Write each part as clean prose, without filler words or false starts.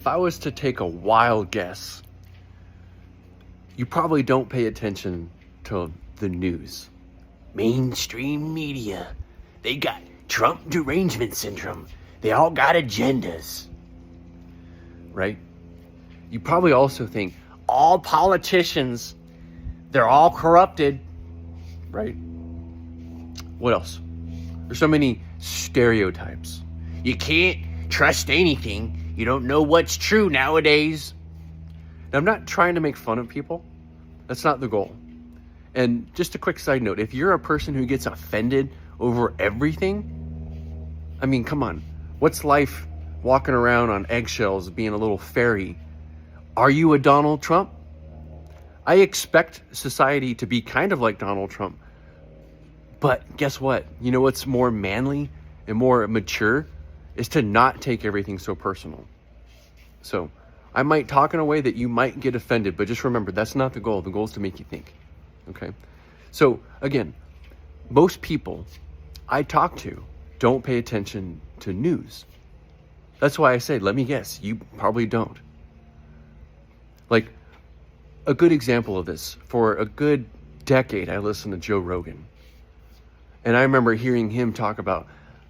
If I was to take a wild guess, you probably don't pay attention to the news. Mainstream media. They got Trump derangement syndrome. They all got agendas. Right? You probably also think all politicians, they're all corrupted. Right? What else? There's so many stereotypes. You can't trust anything. You don't know what's true nowadays. Now, I'm not trying to make fun of people. That's not the goal. And just a quick side note, if you're a person who gets offended over everything, I mean, come on. What's life walking around on eggshells being a little fairy? Are you a Donald Trump? I expect society to be kind of like Donald Trump. But guess what? You know what's more manly and more mature is to not take everything so personal. So I might talk in a way that you might get offended, but just remember, that's not the goal. The goal is to make you think. Okay? So again, most people I talk to don't pay attention to news. That's why I say, let me guess, you probably don't. Like, a good example of this, for a good decade, I listened to Joe Rogan. And I remember hearing him talk about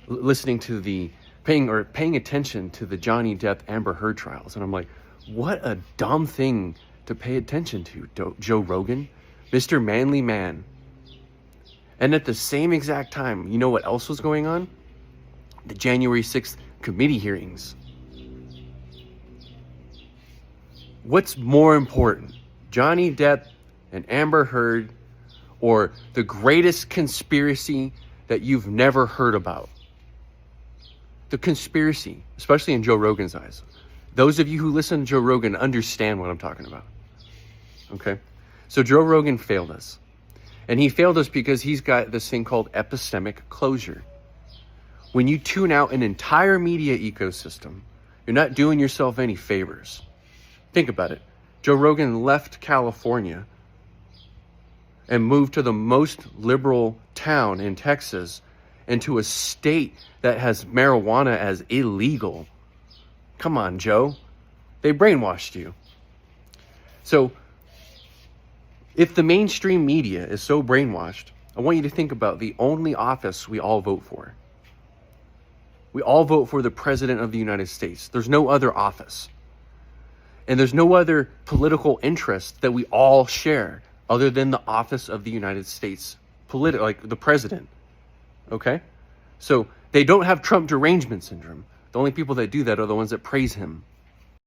listening to paying attention to the Johnny Depp Amber Heard trials. And I'm like, what a dumb thing to pay attention to, Joe Rogan, Mr. Manly Man. And at the same exact time, you know what else was going on? The January 6th committee hearings. What's more important, Johnny Depp and Amber Heard, or the greatest conspiracy that you've never heard about? The conspiracy, especially in Joe Rogan's eyes. Those of you who listen to Joe Rogan understand what I'm talking about. Okay? So Joe Rogan failed us. And he failed us because he's got this thing called epistemic closure. When you tune out an entire media ecosystem, you're not doing yourself any favors. Think about it. Joe Rogan left California and moved to the most liberal town in Texas and to a state that has marijuana as illegal. Come on, Joe. They brainwashed you. So, if the mainstream media is so brainwashed, I want you to think about the only office we all vote for. We all vote for the President of the United States. There's no other office. And there's no other political interest that we all share other than the office of the United States, like the president. Okay? So they don't have Trump derangement syndrome. The only people that do that are the ones that praise him.